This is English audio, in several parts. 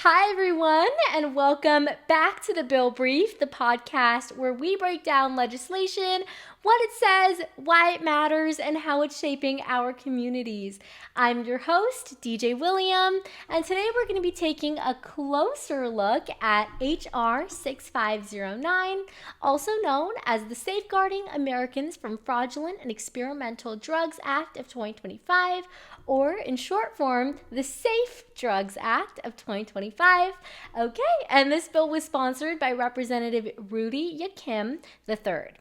Hi, everyone, and welcome back to the Bill Brief, the podcast where we break down legislation, what it says, why it matters, and how it's shaping our communities. I'm your host, DJ William, and today we're going to be taking a closer look at H.R. 6509, also known as the Safeguarding Americans from Fraudulent and Experimental Drugs Act of 2025, or in short form, the Safe Drugs Act of 2025. Okay, and this bill was sponsored by Representative Rudy Yakim III.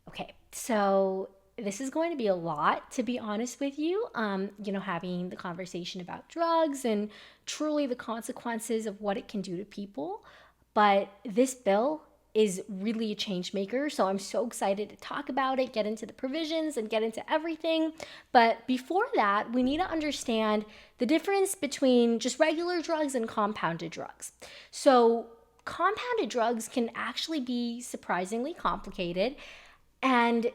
Okay, so this is going to be a lot, to be honest with you. Having the conversation about drugs and truly the consequences of what it can do to people. But this bill is really a change maker. So I'm so excited to talk about it, get into the provisions and get into everything. But before that, we need to understand the difference between just regular drugs and compounded drugs. So compounded drugs can actually be surprisingly complicated, and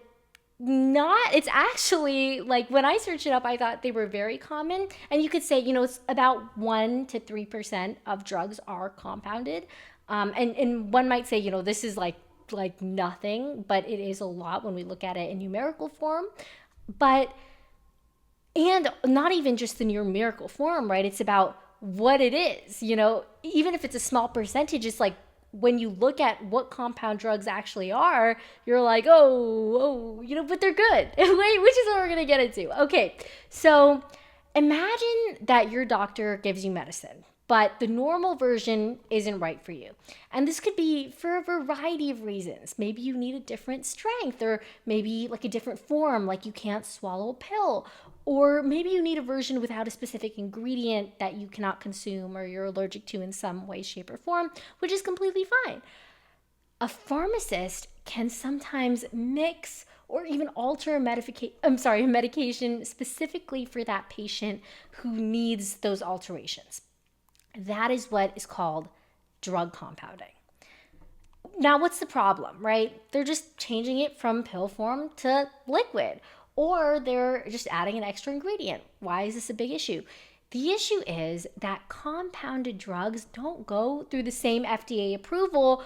it's actually like when I searched it up, I thought they were very common. And you could say, it's about 1% to 3% of drugs are compounded. And one might say, this is like nothing, but it is a lot when we look at it in numerical form. And not even just the numerical form, right? It's about what it is, even if it's a small percentage, it's like when you look at what compound drugs actually are, you're like, but they're good, which is what we're going to get into. Okay, so imagine that your doctor gives you medicine, but the normal version isn't right for you. And this could be for a variety of reasons. Maybe you need a different strength, or maybe like a different form, like you can't swallow a pill. Or maybe you need a version without a specific ingredient that you cannot consume or you're allergic to in some way, shape, or form, which is completely fine. A pharmacist can sometimes mix or even alter a medication specifically for that patient who needs those alterations. That is what is called drug compounding. Now, what's the problem, right? They're just changing it from pill form to liquid, or they're just adding an extra ingredient. Why is this a big issue? The issue is that compounded drugs don't go through the same FDA approval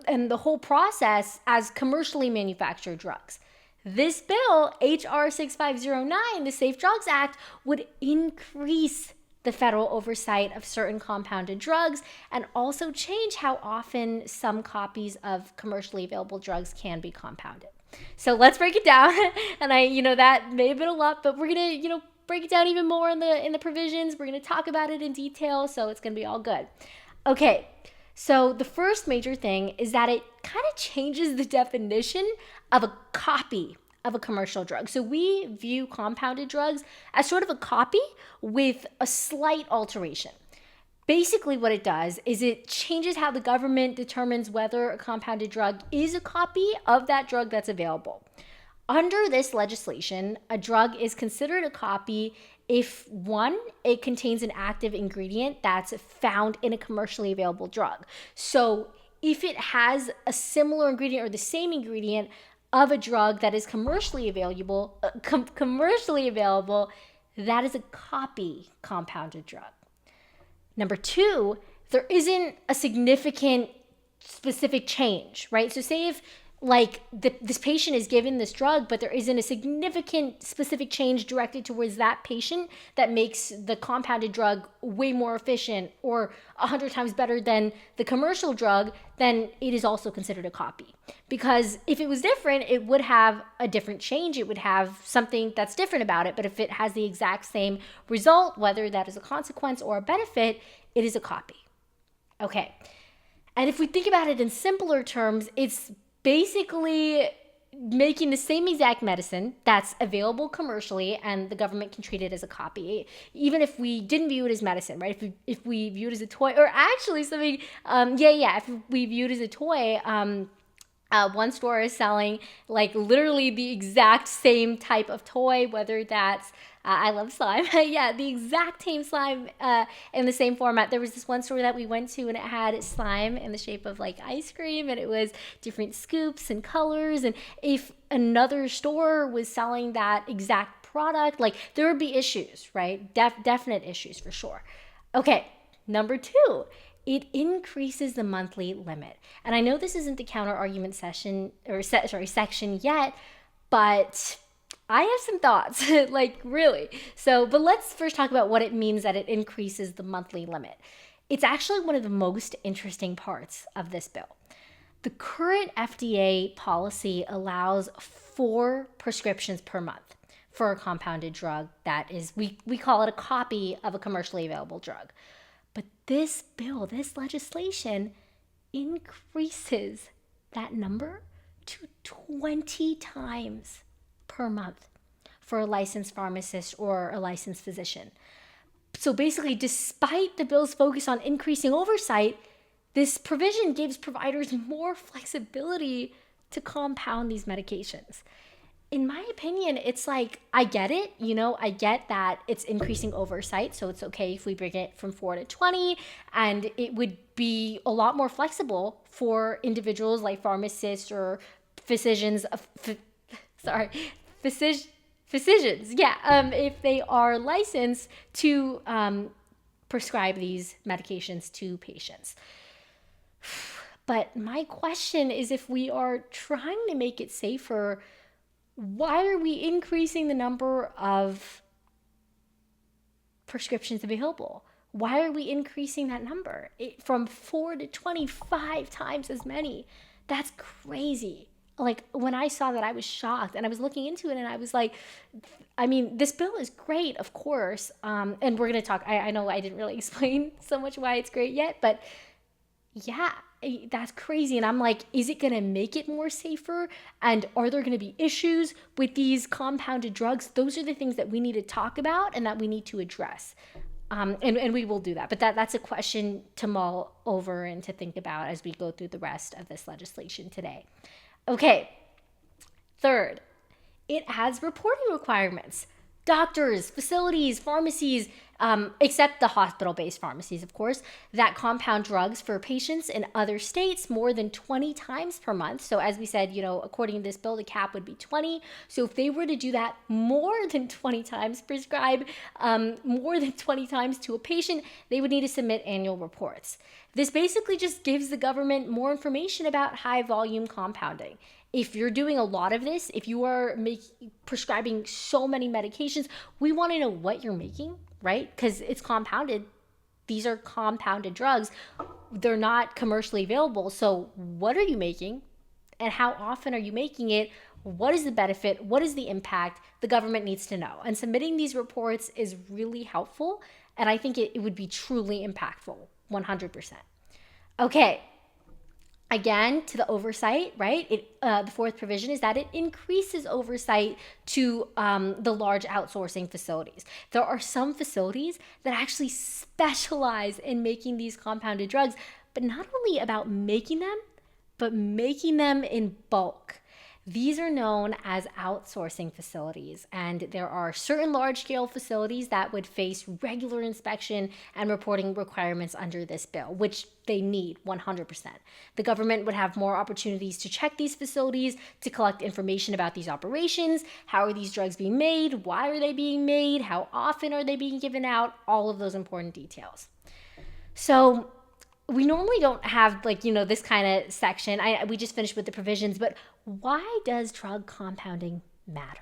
and the whole process as commercially manufactured drugs. This bill, H.R. 6509, the Safe Drugs Act, would increase the federal oversight of certain compounded drugs and also change how often some copies of commercially available drugs can be compounded. So let's break it down. And that may have been a lot, but we're going to, break it down even more in the provisions. We're going to talk about it in detail, so it's going to be all good. Okay. So the first major thing is that it kind of changes the definition of a copy of a commercial drug. So we view compounded drugs as sort of a copy with a slight alteration. Basically, what it does is it changes how the government determines whether a compounded drug is a copy of that drug that's available. Under this legislation, a drug is considered a copy if, one, it contains an active ingredient that's found in a commercially available drug. So if it has a similar ingredient or the same ingredient of a drug that is commercially available, that is a copy compounded drug. Number two, there isn't a significant specific change, right? So say if this patient is given this drug, but there isn't a significant specific change directed towards that patient that makes the compounded drug way more efficient or 100 times better than the commercial drug, then it is also considered a copy. Because if it was different, it would have a different change. It would have something that's different about it. But if it has the exact same result, whether that is a consequence or a benefit, it is a copy. Okay. And if we think about it in simpler terms, it's basically making the same exact medicine that's available commercially, and the government can treat it as a copy, even if we didn't view it as medicine, right? If we view it as a toy, or actually something, if we view it as a toy, one store is selling like literally the exact same type of toy, whether that's I love slime. Yeah, the exact same slime in the same format. There was this one store that we went to and it had slime in the shape of like ice cream, and it was different scoops and colors. And if another store was selling that exact product, like there would be issues, right? Definite issues for sure. Okay, Number two, it increases the monthly limit. And I know this isn't the counter argument section yet, but I have some thoughts, like really. But let's first talk about what it means that it increases the monthly limit. It's actually one of the most interesting parts of this bill. The current FDA policy allows 4 prescriptions per month for a compounded drug that is, we call it a copy of a commercially available drug. But this bill, this legislation, increases that number to 20 times per month for a licensed pharmacist or a licensed physician. So basically, despite the bill's focus on increasing oversight, this provision gives providers more flexibility to compound these medications. In my opinion, it's like, I get it, I get that it's increasing oversight, so it's okay if we bring it from 4 to 20, and it would be a lot more flexible for individuals like pharmacists or physicians, if they are licensed to prescribe these medications to patients. But my question is, if we are trying to make it safer, why are we increasing the number of prescriptions available? Why are we increasing that number from 4 to 25 times as many? That's crazy. Like, when I saw that, I was shocked, and I was looking into it, and I was like, I mean, this bill is great, of course. And we're going to talk, I know I didn't really explain so much why it's great yet, but yeah, that's crazy. And I'm like, is it going to make it more safer? And are there going to be issues with these compounded drugs? Those are the things that we need to talk about and that we need to address. And we will do that. But that's a question to mull over and to think about as we go through the rest of this legislation today. Okay, third, it adds reporting requirements. Doctors, facilities, pharmacies, except the hospital-based pharmacies, of course, that compound drugs for patients in other states more than 20 times per month. So as we said, according to this bill, the cap would be 20. So if they were to do that more than 20 times, prescribe more than 20 times to a patient, they would need to submit annual reports. This basically just gives the government more information about high volume compounding. If you're doing a lot of this, if you are prescribing so many medications, we want to know what you're making, right? Because it's compounded. These are compounded drugs. They're not commercially available. So what are you making? And how often are you making it? What is the benefit? What is the impact? The government needs to know. And submitting these reports is really helpful. And I think it would be truly impactful, 100%. Okay. Again, to the oversight, right? The fourth provision is that it increases oversight to the large outsourcing facilities. There are some facilities that actually specialize in making these compounded drugs, but not only about making them, but making them in bulk. These are known as outsourcing facilities, and there are certain large-scale facilities that would face regular inspection and reporting requirements under this bill, which they need 100%. The government would have more opportunities to check these facilities, to collect information about these operations. How are these drugs being made? Why are they being made? How often are they being given out? All of those important details. So we normally don't have this kind of section. We just finished with the provisions, but why does drug compounding matter?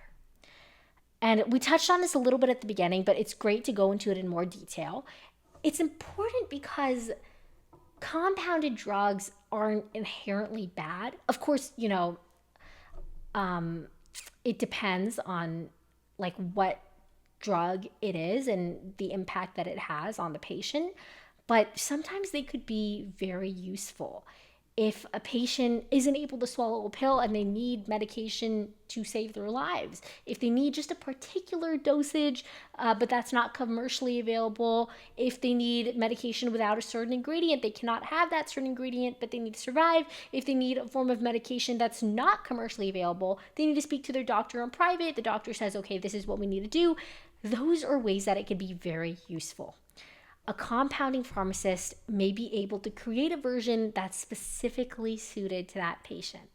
And we touched on this a little bit at the beginning, but it's great to go into it in more detail. It's important because compounded drugs aren't inherently bad. Of course, it depends on what drug it is and the impact that it has on the patient. But sometimes they could be very useful. If a patient isn't able to swallow a pill and they need medication to save their lives, if they need just a particular dosage, but that's not commercially available, if they need medication without a certain ingredient, they cannot have that certain ingredient, but they need to survive. If they need a form of medication that's not commercially available, they need to speak to their doctor in private. The doctor says, okay, this is what we need to do. Those are ways that it could be very useful. A compounding pharmacist may be able to create a version that's specifically suited to that patient.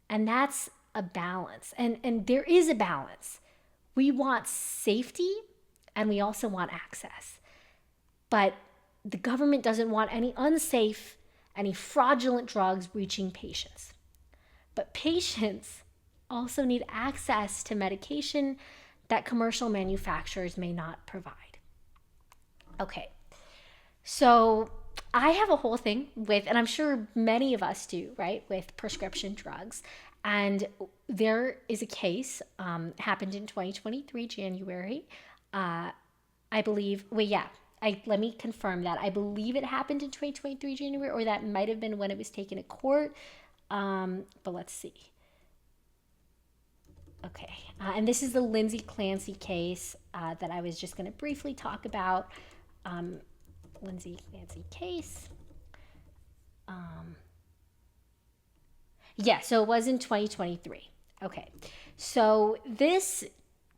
And that's a balance. And there is a balance. We want safety and we also want access. But the government doesn't want any unsafe, any fraudulent drugs reaching patients. But patients also need access to medication that commercial manufacturers may not provide. Okay, so I have a whole thing with, and I'm sure many of us do, right, with prescription drugs. And there is a case, happened in 2023, January. I believe, let me confirm that. I believe it happened in 2023, January, or that might have been when it was taken to court. But let's see. Okay, and this is the Lindsay Clancy case that I was just going to briefly talk about. Lindsay Clancy case. So it was in 2023. Okay, so this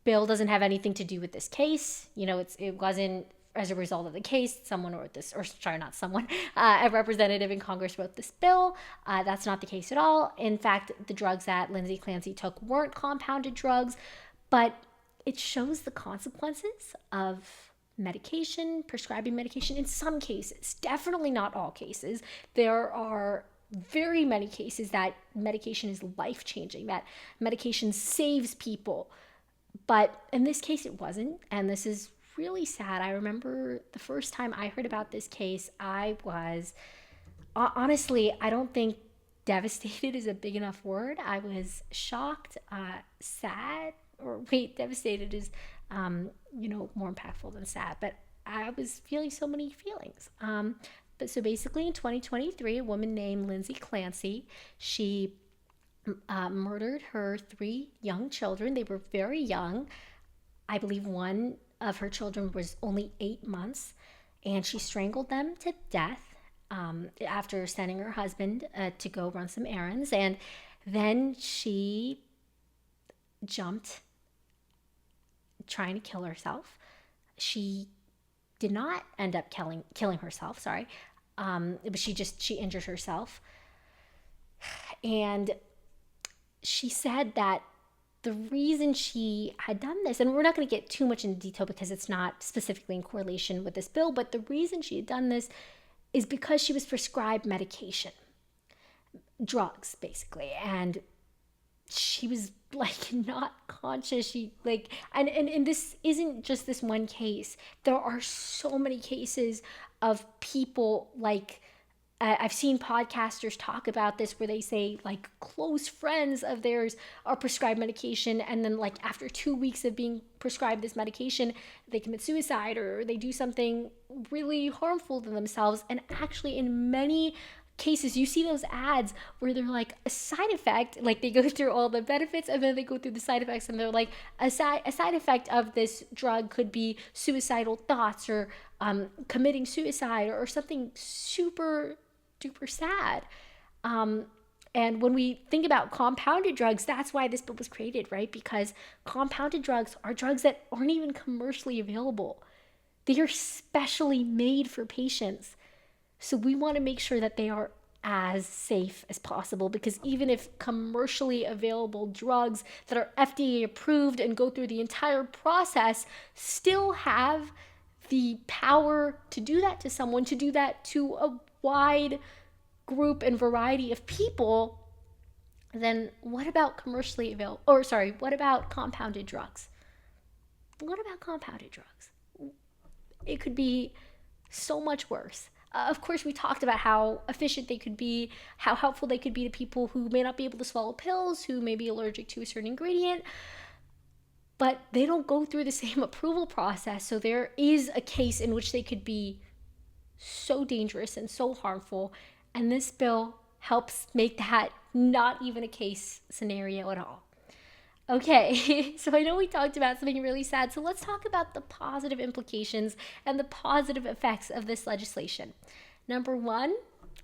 bill doesn't have anything to do with this case. It wasn't as a result of the case. Someone wrote this, or sorry, not someone, a representative in Congress wrote this bill. That's not the case at all. In fact, the drugs that Lindsay Clancy took weren't compounded drugs, but it shows the consequences of medication, prescribing medication in some cases, definitely not all cases. There are very many cases that medication is life-changing, that medication saves people. But in this case, it wasn't, and this is really sad. I remember the first time I heard about this case, I was, honestly, I don't think devastated is a big enough word. I was shocked, sad, devastated is, more impactful than sad, but I was feeling so many feelings. But so basically in 2023, a woman named Lindsay Clancy, she murdered her 3 young children. They were very young. I believe one of her children was only 8 months, and she strangled them to death after sending her husband to go run some errands. And then she jumped trying to kill herself. She did not end up killing herself, but she injured herself. And she said that the reason she had done this, and we're not going to get too much into detail because it's not specifically in correlation with this bill, but the reason she had done this is because she was prescribed medication, drugs basically, and she was not conscious. And this isn't just this one case. There are so many cases of people I've seen podcasters talk about this where they say close friends of theirs are prescribed medication, and then after 2 weeks of being prescribed this medication, they commit suicide or they do something really harmful to themselves. And actually in many cases you see those ads where they're a side effect, they go through all the benefits and then they go through the side effects, and they're a side effect of this drug could be suicidal thoughts or committing suicide or something super duper sad. And when we think about compounded drugs, that's why this bill was created, right? Because compounded drugs are drugs that aren't even commercially available. They are specially made for patients. So we want to make sure that they are as safe as possible, because even if commercially available drugs that are FDA approved and go through the entire process still have the power to do that to someone, to do that to a wide group and variety of people, then what about what about compounded drugs? What about compounded drugs? It could be so much worse. Of course, we talked about how efficient they could be, how helpful they could be to people who may not be able to swallow pills, who may be allergic to a certain ingredient, but they don't go through the same approval process. So there is a case in which they could be so dangerous and so harmful, and this bill helps make that not even a case scenario at all. Okay, so I know we talked about something really sad, so let's talk about the positive implications and the positive effects of this legislation. Number 1,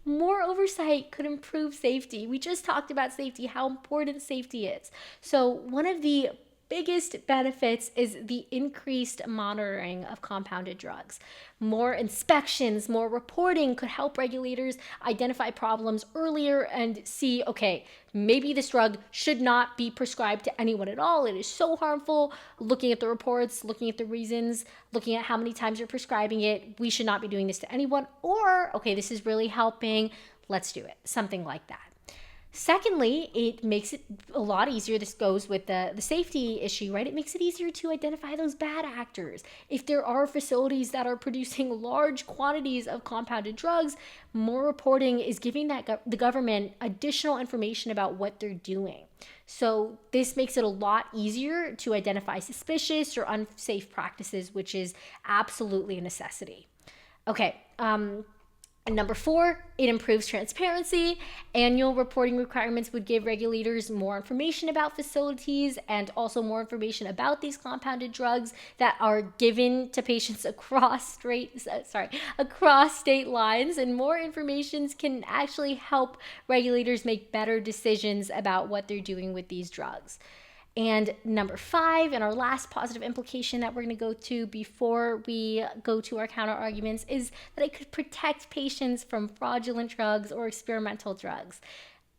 more oversight could improve safety. We just talked about safety, how important safety is. So one of the biggest benefits is the increased monitoring of compounded drugs. More inspections, more reporting could help regulators identify problems earlier and see, okay, maybe this drug should not be prescribed to anyone at all. It is so harmful. Looking at the reports, looking at the reasons, looking at how many times you're prescribing it, we should not be doing this to anyone. Or, okay, this is really helping. Let's do it. Something like that. Secondly, it makes it a lot easier. This goes with the safety issue, right? It makes it easier to identify those bad actors. If there are facilities that are producing large quantities of compounded drugs, more reporting is giving the government additional information about what they're doing. So this makes it a lot easier to identify suspicious or unsafe practices, which is absolutely a necessity. Okay, and number 4, it improves transparency. Annual reporting requirements would give regulators more information about facilities and also more information about these compounded drugs that are given to patients across state lines. And more information can actually help regulators make better decisions about what they're doing with these drugs. And number 5, and our last positive implication that we're going to go to before we go to our counter arguments, is that it could protect patients from fraudulent drugs or experimental drugs.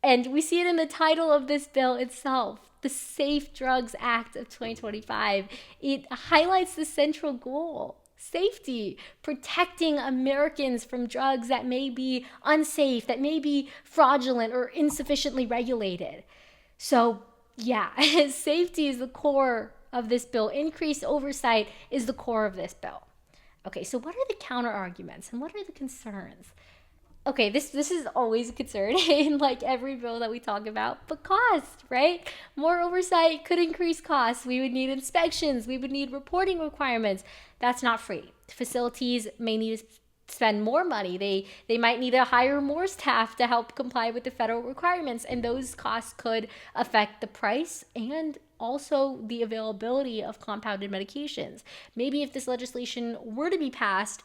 And we see it in the title of this bill itself, the Safe Drugs Act of 2025. It highlights the central goal: safety, protecting Americans from drugs that may be unsafe, that may be fraudulent or insufficiently regulated. So yeah, safety is the core of this bill. Increased oversight is the core of this bill. Okay, so what are the counter arguments and what are the concerns? Okay, this is always a concern in like every bill that we talk about, but cost, right? More oversight could increase costs. We would need inspections. We would need reporting requirements. That's not free. Facilities may need to spend more money. They might need to hire more staff to help comply with the federal requirements, and those costs could affect the price and also the availability of compounded medications. Maybe if this legislation were to be passed,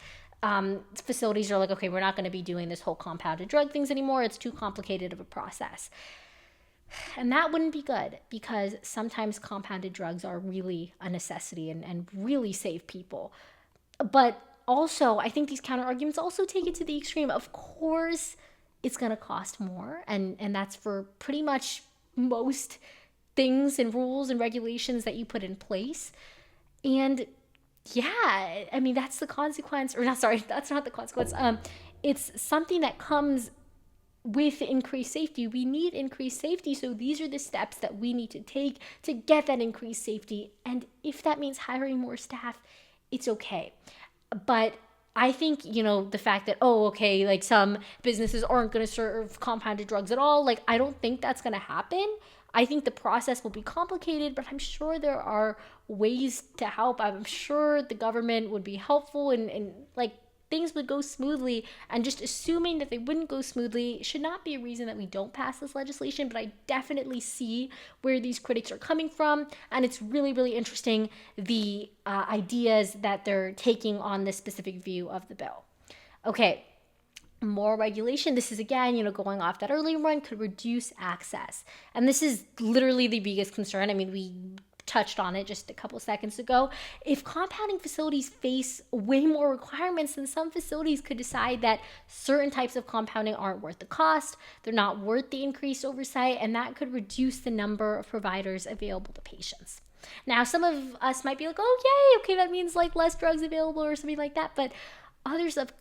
facilities are like, okay, we're not going to be doing this whole compounded drug things anymore. It's too complicated of a process. And that wouldn't be good, because sometimes compounded drugs are really a necessity and really save people. But also, I think these counter arguments also take it to the extreme. Of course, it's going to cost more, and that's for pretty much most things and rules and regulations that you put in place. And yeah, I mean, that's the consequence, or not, sorry, that's not the consequence. It's something that comes with increased safety. We need increased safety, so these are the steps that we need to take to get that increased safety. And if that means hiring more staff, it's okay. But I think, the fact that, like some businesses aren't going to serve compounded drugs at all, like I don't think that's going to happen. I think the process will be complicated, but I'm sure there are ways to help. I'm sure the government would be helpful and like things would go smoothly. And just assuming that they wouldn't go smoothly should not be a reason that we don't pass this legislation. But I definitely see where these critics are coming from. And it's really, really interesting, the ideas that they're taking on this specific view of the bill. Okay. More regulation. This is again, going off that earlier one, could reduce access. And this is literally the biggest concern. I mean, we touched on it just a couple seconds ago. If compounding facilities face way more requirements, then some facilities could decide that certain types of compounding aren't worth the cost, they're not worth the increased oversight, and that could reduce the number of providers available to patients. Now, some of us might be like, oh, yay, okay, that means like less drugs available or something like that, but others of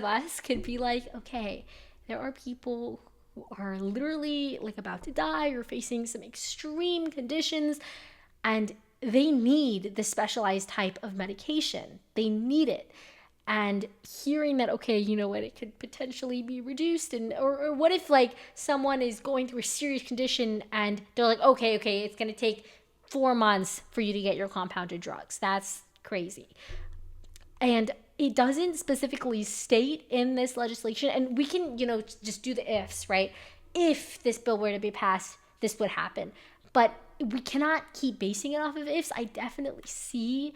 us could be like, okay, there are people who are literally like about to die or facing some extreme conditions, and they need the specialized type of medication. They need it. And hearing that, okay, it could potentially be reduced, or what if like someone is going through a serious condition and they're like, okay, it's going to take 4 months for you to get your compounded drugs. That's crazy. And it doesn't specifically state in this legislation, and we can, just do the ifs, right? If this bill were to be passed, this would happen. But we cannot keep basing it off of ifs. I definitely see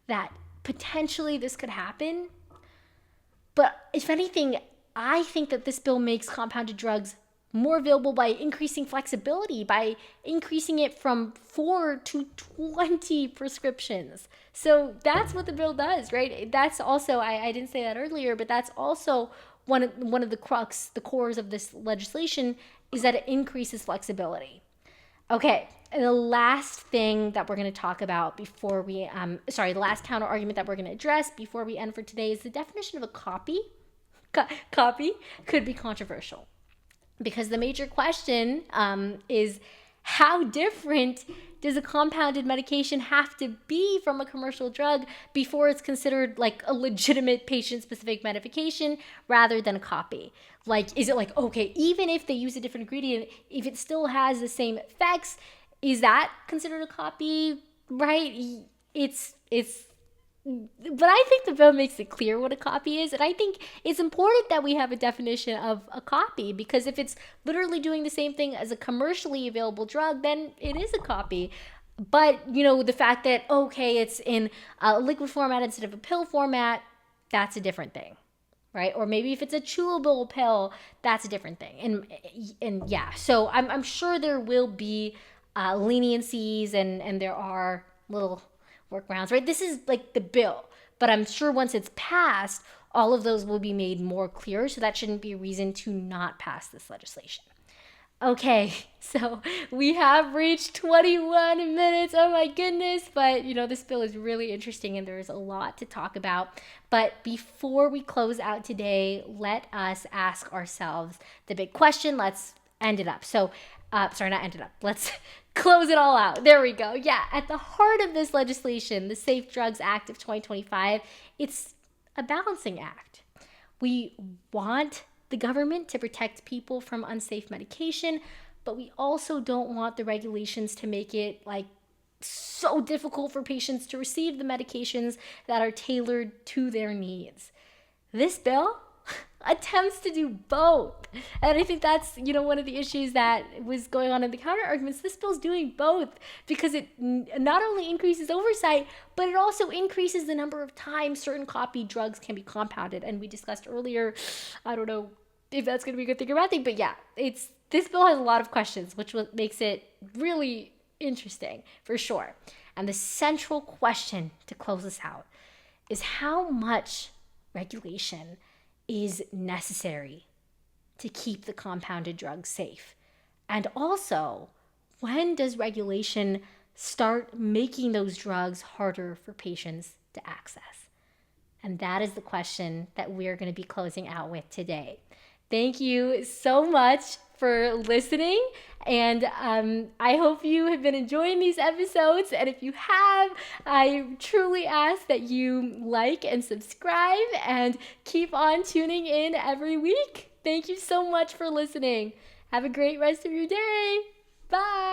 that potentially this could happen. But if anything, I think that this bill makes compounded drugs more available by increasing flexibility, by increasing it from 4 to 20 prescriptions. So that's what the bill does, right? That's also, I didn't say that earlier, but that's also one of the cores of this legislation, is that it increases flexibility. Okay, and the last thing that we're going to talk about before we, the last counter argument that we're going to address before we end for today is the definition of a copy. Copy could be controversial, because the major question is, how different does a compounded medication have to be from a commercial drug before it's considered like a legitimate patient-specific medication rather than a copy? Like, is it like, okay, even if they use a different ingredient, if it still has the same effects, is that considered a copy, right? But I think the bill makes it clear what a copy is. And I think it's important that we have a definition of a copy, because if it's literally doing the same thing as a commercially available drug, then it is a copy. But, the fact that, okay, it's in a liquid format instead of a pill format, that's a different thing, right? Or maybe if it's a chewable pill, that's a different thing. And yeah, so I'm sure there will be leniencies and there are little workarounds, right? This is like the bill, but I'm sure once it's passed, all of those will be made more clear. So that shouldn't be a reason to not pass this legislation. Okay, so we have reached 21 minutes. Oh my goodness. But, this bill is really interesting and there's a lot to talk about. But before we close out today, let us ask ourselves the big question. Let's end it up. So, not end it up. Let's close it all out. There we go. Yeah, at the heart of this legislation, the Safe Drugs Act of 2025, it's a balancing act. We want the government to protect people from unsafe medication, but we also don't want the regulations to make it so difficult for patients to receive the medications that are tailored to their needs. This bill attempts to do both. And I think that's, one of the issues that was going on in the counter arguments. This bill's doing both, because it not only increases oversight, but it also increases the number of times certain copy drugs can be compounded. And we discussed earlier, I don't know if that's going to be a good thing or bad thing, but yeah, this bill has a lot of questions, which makes it really interesting for sure. And the central question to close this out is, how much regulation is necessary to keep the compounded drugs safe? And also, when does regulation start making those drugs harder for patients to access? And that is the question that we're going to be closing out with today. Thank you so much for listening, and I hope you have been enjoying these episodes. And if you have, I truly ask that you like and subscribe and keep on tuning in every week. Thank you so much for listening. Have a great rest of your day. Bye.